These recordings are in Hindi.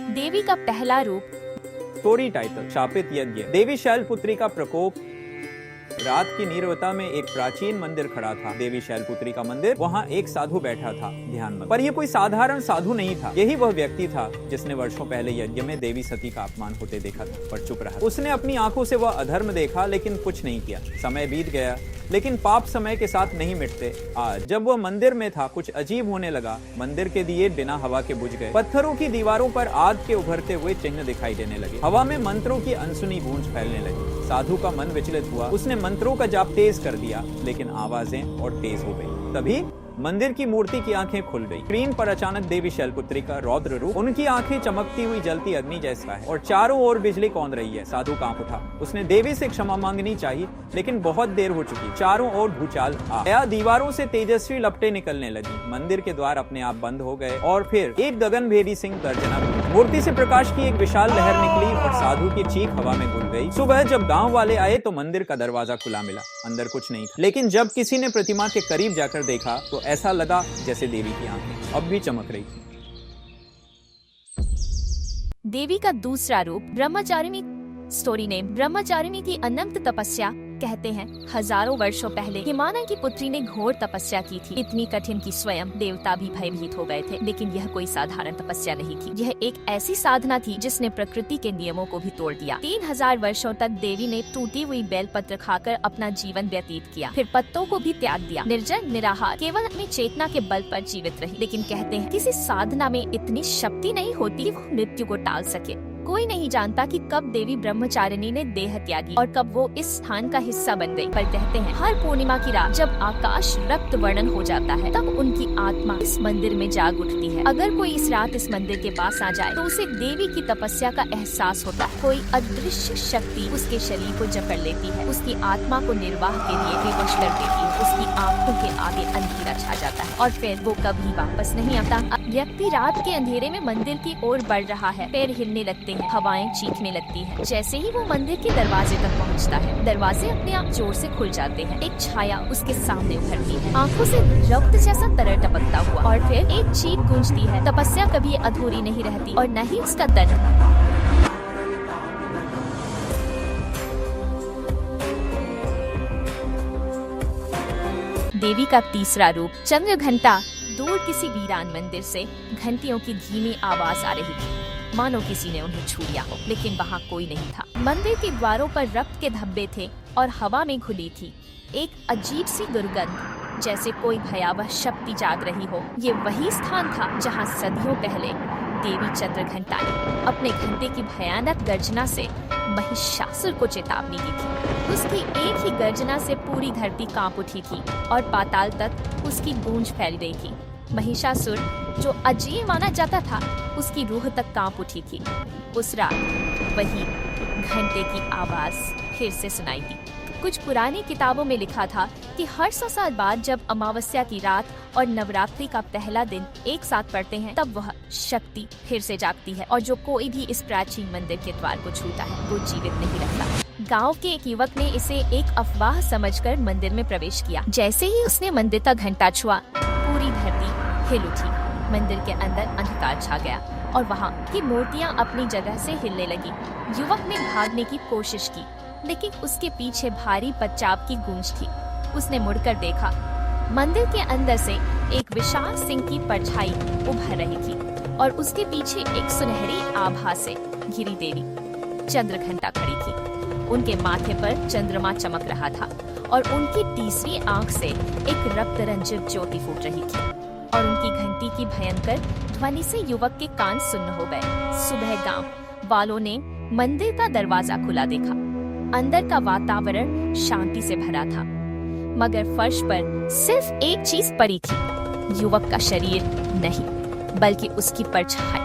देवी का पहला रूप। स्टोरी टाइटल शापित यज्ञ। देवी शैलपुत्री का प्रकोप। रात की नीरवता में एक प्राचीन मंदिर खड़ा था, देवी शैलपुत्री का मंदिर। वहाँ एक साधु बैठा था ध्यान में, पर यह कोई साधारण साधु नहीं था। यही वह व्यक्ति था जिसने वर्षों पहले यज्ञ में देवी सती का अपमान होते देखा था, पर चुप रहा। उसने अपनी आंखों से वह अधर्म देखा लेकिन कुछ नहीं किया। समय बीत गया लेकिन पाप समय के साथ नहीं मिटते। आज जब वह मंदिर में था कुछ अजीब होने लगा। मंदिर के दिए बिना हवा के बुझ गए। पत्थरों की दीवारों पर आग के उभरते हुए चिन्ह दिखाई देने लगे। हवा में मंत्रों की अनसुनी गूंज फैलने लगी। साधु का मन विचलित हुआ। उसने मंत्रों का जाप तेज कर दिया लेकिन आवाजें और तेज हो गई। तभी मंदिर की मूर्ति की आंखें खुल गई। स्क्रीन पर अचानक देवी शैलपुत्री का रौद्र रूप। उनकी आंखें चमकती हुई जलती अग्नि जैसा है और चारों ओर बिजली कौंध रही है। साधु कांप उठा। उसने देवी से क्षमा मांगनी चाहिए लेकिन बहुत देर हो चुकी। चारों ओर भूचाल आ गया। दीवारों से तेजस्वी लपटें निकलने लगी। मंदिर के द्वार अपने आप बंद हो गए और फिर एक गगनभेदी सिंह गर्जना हुई। मूर्ति से प्रकाश की एक विशाल लहर निकली और साधु की चीख हवा में घुल गई। सुबह जब गांव वाले आए तो मंदिर का दरवाजा खुला मिला। अंदर कुछ नहीं था, लेकिन जब किसी ने प्रतिमा के करीब जाकर देखा तो ऐसा लगा जैसे देवी की आंखें अब भी चमक रही थी। देवी का दूसरा रूप ब्रह्मचारिणी। स्टोरी नेम ब्रह्मचारिणी की अनंत तपस्या। कहते हैं हजारों वर्षों पहले हिमालय की पुत्री ने घोर तपस्या की थी, इतनी कठिन कि स्वयं देवता भी भयभीत हो गए थे। लेकिन यह कोई साधारण तपस्या नहीं थी, यह एक ऐसी साधना थी जिसने प्रकृति के नियमों को भी तोड़ दिया। 3000 वर्षों तक देवी ने टूटी हुई बेलपत्र खाकर अपना जीवन व्यतीत किया, फिर पत्तों को भी त्याग दिया। निर्जन निराहार केवल अपनी चेतना के बल पर जीवित रही। लेकिन कहते हैं किसी साधना में इतनी शक्ति नहीं होती कि वो मृत्यु को टाल सके। कोई नहीं जानता कि कब देवी ब्रह्मचारिणी ने देह त्यागी और कब वो इस स्थान का हिस्सा बन गई। पर कहते हैं हर पूर्णिमा की रात जब आकाश रक्त वर्णन हो जाता है तब उनकी आत्मा इस मंदिर में जाग उठती है। अगर कोई इस रात इस मंदिर के पास आ जाए तो उसे देवी की तपस्या का एहसास होता है। कोई अदृश्य शक्ति उसके शरीर को जकड़ लेती है, उसकी आत्मा को निर्वाह के लिए विवश कर देती है। उसकी आंखों के आगे अंधेरा छा जाता है और फिर वो कभी वापस नहीं आता। व्यक्ति रात के अंधेरे में मंदिर की ओर बढ़ रहा है, पैर हिलने लगते हैं, हवाएं चीखने लगती हैं। जैसे ही वो मंदिर के दरवाजे तक पहुंचता है, दरवाजे अपने आप जोर से खुल जाते हैं। एक छाया उसके सामने उभरती है, आंखों से रक्त जैसा तरल टपकता हुआ, और फिर एक चीख गूंजती है। तपस्या कभी अधूरी नहीं रहती और न ही उसका दंड। देवी का तीसरा रूप चंद्र घंटा। दूर किसी वीरान मंदिर से घंटियों की धीमी आवाज आ रही थी, मानो किसी ने उन्हें छू लिया हो, लेकिन वहाँ कोई नहीं था। मंदिर के द्वारों पर रक्त के धब्बे थे और हवा में घुली थी एक अजीब सी दुर्गंध, जैसे कोई भयावह शक्ति जाग रही हो। ये वही स्थान था जहाँ सदियों पहले देवी चंद्रघंटा ने अपने घंटे की भयानक गर्जना से महिषासुर को चेतावनी दी थी। उसकी एक ही गर्जना से पूरी धरती कांप उठी थी और पाताल तक उसकी गूंज फैल गई थी। महिषासुर जो अजीब माना जाता था, उसकी रूह तक कांप उठी थी। उस रात वही घंटे की आवाज फिर से सुनाई दी। कुछ पुरानी किताबों में लिखा था कि हर 100 साल बाद जब अमावस्या की रात और नवरात्रि का पहला दिन एक साथ पड़ते हैं, तब वह शक्ति फिर से जागती है और जो कोई भी इस प्राचीन मंदिर के द्वार को छूता है वो जीवित नहीं रहता। गांव के एक युवक ने इसे एक अफवाह समझकर मंदिर में प्रवेश किया। जैसे ही उसने मंदिर का घंटा छुआ, पूरी धरती हिल उठी। मंदिर के अंदर अंधकार छा गया और वहाँ की मूर्तियाँ अपनी जगह से हिलने लगी। युवक ने भागने की कोशिश की, लेकिन उसके पीछे भारी पच्चाप की गूंज थी। उसने मुड़कर देखा, मंदिर के अंदर से एक विशाल सिंह की परछाई उभर रही थी और उसके पीछे एक सुनहरी आभा से घिरी देवी चंद्रघंटा खड़ी थी। उनके माथे पर चंद्रमा चमक रहा था और उनकी तीसरी आंख से एक रक्त रंजित ज्योति फूट रही थी और उनकी घंटी की भयंकर ध्वनि से युवक के कान सुन्न हो गए। सुबह गांव वालों ने मंदिर का दरवाजा खुला देखा। अंदर का वातावरण शांति से भरा था, मगर फर्श पर सिर्फ एक चीज पड़ी थी, युवक का शरीर नहीं बल्कि उसकी परछाई।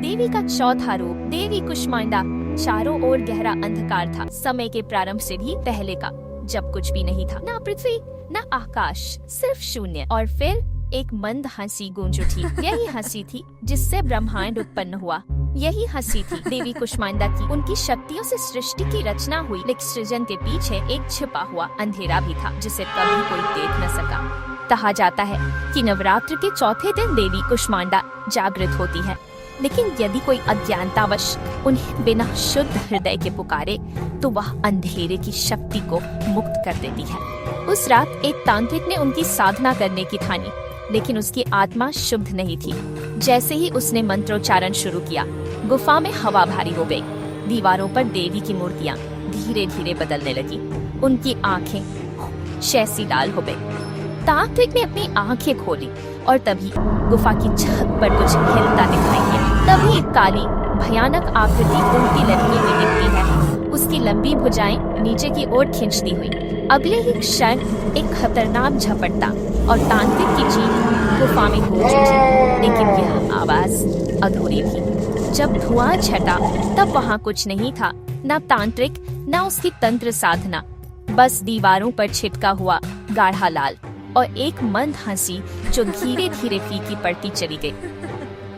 देवी का चौथा रूप देवी कुष्मांडा। चारों ओर गहरा अंधकार था, समय के प्रारंभ से भी पहले का, जब कुछ भी नहीं था, ना पृथ्वी ना आकाश, सिर्फ शून्य। और फिर एक मंद हंसी गूंज उठी। यही हंसी थी जिससे ब्रह्मांड उत्पन्न हुआ। यही हंसी थी देवी कुष्मांडा की। उनकी शक्तियों से सृष्टि की रचना हुई, लेकिन सृजन के पीछे एक छिपा हुआ अंधेरा भी था जिसे कभी कोई देख न सका। कहा जाता है कि नवरात्र के चौथे दिन देवी कुष्मांडा जागृत होती है, लेकिन यदि कोई अज्ञानतावश उन्हें बिना शुद्ध हृदय के पुकारे तो वह अंधेरे की शक्ति को मुक्त कर देती है। उस रात एक तांत्रिक ने उनकी साधना करने की ठानी, लेकिन उसकी आत्मा शुद्ध नहीं थी। जैसे ही उसने मंत्रोच्चारण शुरू किया, गुफा में हवा भारी हो गई। दीवारों पर देवी की मूर्तियां धीरे धीरे बदलने लगी। उनकी आंखें शैसी लाल हो गई। तांत्रिक ने अपनी आंखें खोली और तभी गुफा की छत पर कुछ हिलता दिखाई दिया। तभी एक काली भयानक आकृति उल्टी लटकी हुई दिखती है। उसकी लंबी भुजाएं नीचे की ओर खींचती हुई। अगले ही क्षण एक खतरनाक झपटता और तांत्रिक की चीख गुफा में गूंज उठी, लेकिन यह आवाज अधूरी थी। जब धुआं छटा तब वहाँ कुछ नहीं था, न तांत्रिक न उसकी तंत्र साधना, बस दीवारों पर छिटका हुआ गाढ़ा लाल और एक मंद हंसी जो धीरे धीरे फीकी पड़ती चली गई।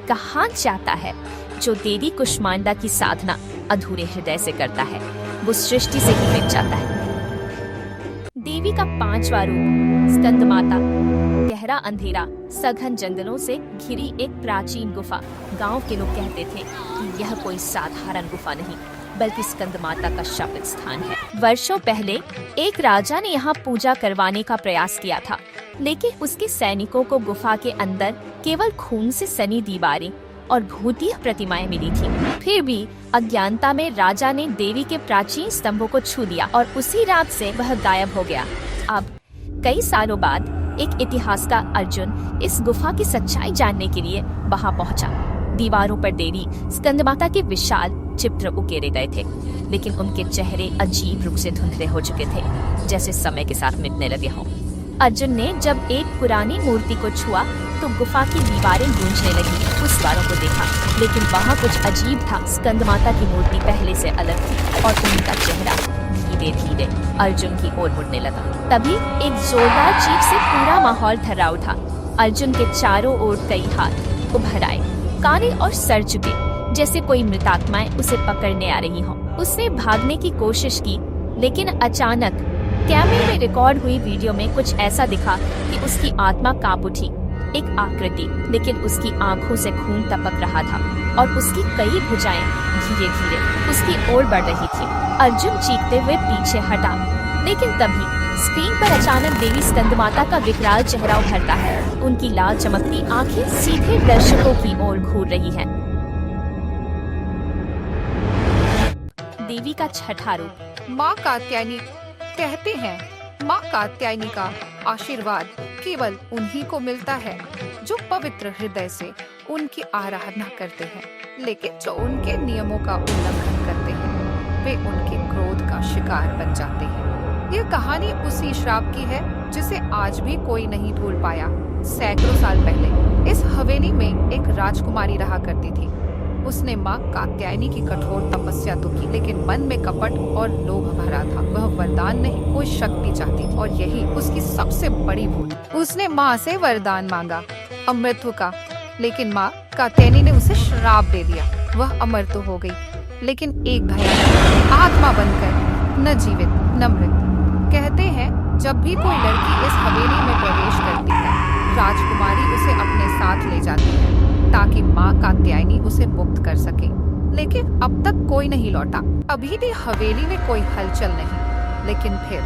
कहा जाता है जो देवी कुष्मांडा की साधना अधूरे हृदय से करता है वो सृष्टि से ही मिट जाता है। देवी का 5वां रूप स्कंद माता। गहरा अंधेरा, सघन जंगलों से घिरी एक प्राचीन गुफा। गांव के लोग कहते थे कि यह कोई साधारण गुफा नहीं बल्कि स्कंद माता का शापित स्थान है। वर्षों पहले एक राजा ने यहाँ पूजा करवाने का प्रयास किया था, लेकिन उसके सैनिकों को गुफा के अंदर केवल खून से सनी दीवारें और भूतिया प्रतिमाएं मिली थी। फिर भी अज्ञानता में राजा ने देवी के प्राचीन स्तंभों को छू दिया और उसी रात से वह गायब हो गया। अब कई सालों बाद एक इतिहासकार अर्जुन इस गुफा की सच्चाई जानने के लिए वहां पहुंचा। दीवारों पर देवी स्कंद माता के विशाल चित्र उकेरे गए थे, लेकिन उनके चेहरे अजीब रूप से धुंधले हो चुके थे, जैसे समय के साथ मिटने लगे हों। अर्जुन ने जब एक पुरानी मूर्ति को छुआ तो गुफा की दीवारें गूंजने लगी। उस द्वारों को देखा, लेकिन वहाँ कुछ अजीब था। स्कंद माता की मूर्ति पहले से अलग थी और उनका चेहरा धीरे धीरे अर्जुन की ओर मुड़ने लगा। तभी एक जोरदार चीख से पूरा माहौल थर्रा उठा। अर्जुन के चारों ओर कई हाथ उभर आए, काने और सर झुके, जैसे कोई मृतात्माएं उसे पकड़ने आ रही हों। उसने भागने की कोशिश की, लेकिन अचानक कैमरे में रिकॉर्ड हुई वीडियो में कुछ ऐसा दिखा कि उसकी आत्मा कांप उठी। एक आकृति, लेकिन उसकी आंखों से खून टपक रहा था और उसकी कई भुजाएं धीरे धीरे उसकी ओर बढ़ रही थी। अर्जुन चीखते हुए पीछे हटा, लेकिन तभी स्क्रीन पर अचानक देवी स्कंद माता का विकराल चेहरा उभरता है। उनकी लाल चमकती आंखें सीधे दर्शकों की ओर घूर रही हैं। देवी का 6वां रूप माँ कात्यायनी। कहते हैं माँ कात्यायनी का आशीर्वाद केवल उन्हीं को मिलता है जो पवित्र हृदय से उनकी आराधना करते हैं, लेकिन जो उनके नियमों का उल्लंघन करते हैं वे उनके क्रोध का शिकार बन जाते हैं। यह कहानी उसी श्राप की है जिसे आज भी कोई नहीं भूल पाया। सैकड़ों साल पहले इस हवेली में एक राजकुमारी रहा करती थी। उसने माँ कात्यायनी की कठोर तपस्या तो की, लेकिन मन में कपट और लोभ भरा था। वह वरदान नहीं, कोई शक्ति चाहती थी और यही उसकी सबसे बड़ी भूल। उसने माँ से वरदान मांगा अमृत का, लेकिन माँ कात्यायनी ने उसे श्राप दे दिया। वह अमर तो हो गई, लेकिन एक भयानक आत्मा बनकर न जीवित न मृत। कहते हैं जब भी कोई लड़की इस हवेली में प्रवेश करती है, राजकुमारी उसे अपने साथ ले जाती है ताकि माँ कात्यायनी उसे मुक्त कर सके, लेकिन अब तक कोई नहीं लौटा। अभी भी हवेली में कोई हलचल नहीं, लेकिन फिर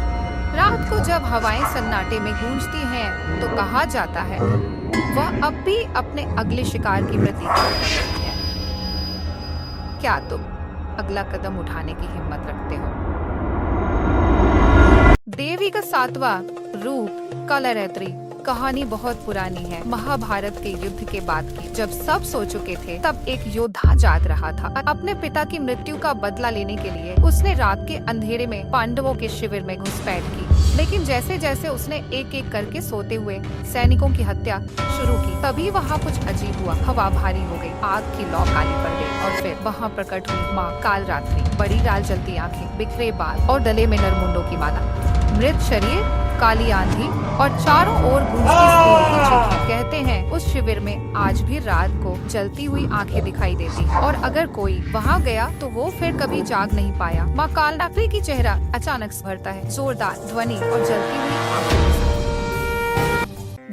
रात को जब हवाएं सन्नाटे में गूंजती हैं, तो कहा जाता है वह अब भी अपने अगले शिकार की प्रतीक्षा कर रही है। क्या तुम अगला कदम उठाने की हिम्मत रखते हो? देवी का 7वां रूप कलरैत्री। कहानी बहुत पुरानी है, महाभारत के युद्ध के बाद की। जब सब सो चुके थे, तब एक योद्धा जाग रहा था। अपने पिता की मृत्यु का बदला लेने के लिए उसने रात के अंधेरे में पांडवों के शिविर में घुसपैठ की, लेकिन जैसे जैसे उसने एक एक करके सोते हुए सैनिकों की हत्या शुरू की, तभी वहाँ कुछ अजीब हुआ। हवा भारी हो गई, आग की लौ काली पड़ गई और फिर वहाँ प्रकट हुई माँ कालरात्रि। बड़ी लाल जलती आंखें, बिखरे बाल और गले में नरमुंडों की माला, मृत शरीर, काली आंधी और चारों ओर गूंजती खून की चीखें। कहते हैं उस शिविर में आज भी रात को जलती हुई आंखें दिखाई देती, और अगर कोई वहाँ गया तो वो फिर कभी जाग नहीं पाया। माँ कालरात्रि की चेहरा अचानक भरता है, जोरदार ध्वनि और जलती हुई आंखें।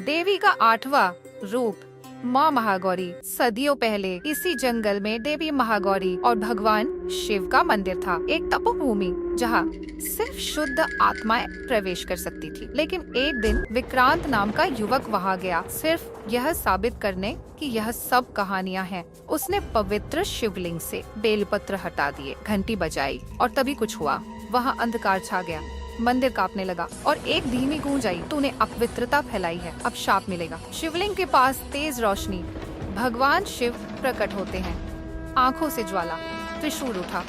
देवी का 8वां रूप माँ महागौरी। सदियों पहले इसी जंगल में देवी महागौरी और भगवान शिव का मंदिर था। एक तपोभूमि जहाँ सिर्फ शुद्ध आत्माएं प्रवेश कर सकती थी। लेकिन एक दिन विक्रांत नाम का युवक वहाँ गया, सिर्फ यह साबित करने कि यह सब कहानियाँ हैं। उसने पवित्र शिवलिंग से बेलपत्र हटा दिए, घंटी बजाई और तभी कुछ हुआ। वहाँ अंधकार छा गया, मंदिर कांपने लगा और एक धीमी गूंज आई, तूने अपवित्रता फैलाई है, अब शाप मिलेगा। शिवलिंग के पास तेज रोशनी, भगवान शिव प्रकट होते हैं, आंखों से ज्वाला, त्रिशूल उठा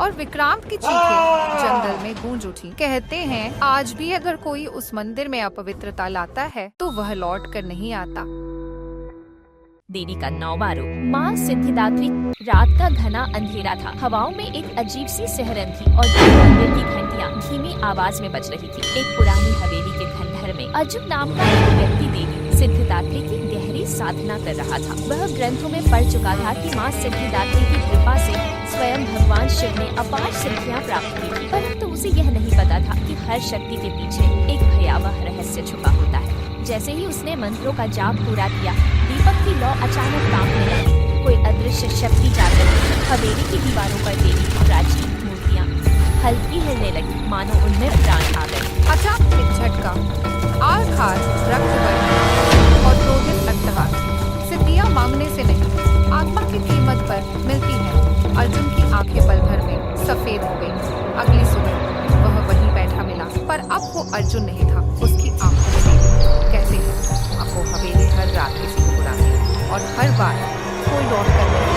और विक्रांत की चीखें जंगल में गूंज उठी। कहते हैं आज भी अगर कोई उस मंदिर में अपवित्रता लाता है तो वह लौट कर नहीं आता। देवी का 9वां रूप माँ सिद्धिदात्री। रात का घना अंधेरा था, हवाओं में एक अजीब सी सिहरन थी और मंदिर की घंटियाँ धीमी आवाज में बज रही थी। एक पुरानी हवेली के खंडहर में अर्जुन नाम का एक व्यक्ति देवी सिद्धिदात्री की गहरी साधना कर रहा था। वह ग्रंथों में पढ़ चुका था कि माँ सिद्धिदात्री की कृपा से स्वयं भगवान शिव ने अपार सिद्धियाँ प्राप्त की थी, परंतु उसे यह नहीं पता था कि हर शक्ति के पीछे एक भयावह रहस्य छुपा होता है। जैसे ही उसने मंत्रों का जाप पूरा किया, दीपक की लौ अचानक कांपने लगी। कोई अदृश्य शक्ति जाकर हवेली की दीवारों पर देवी की प्राचीन मूर्तियाँ हल्की हिलने लगी, मानो उनमें प्राण आ गए। अचानक एक झटका, आग-खार, रक्त बहना और क्रोधित अट्टहास। सिद्धियाँ मांगने से नहीं, आत्मा की कीमत पर मिलती है। अर्जुन की आंखें पल भर में सफेद हो गई। अगली सुबह वह वहीं बैठा मिला, पर अब वो अर्जुन नहीं था, उसकी आंखों में देवी। कहते हैं अब वो हवेली हर रात किसी को बुलाती है और हर बार कोई लौट कर नहीं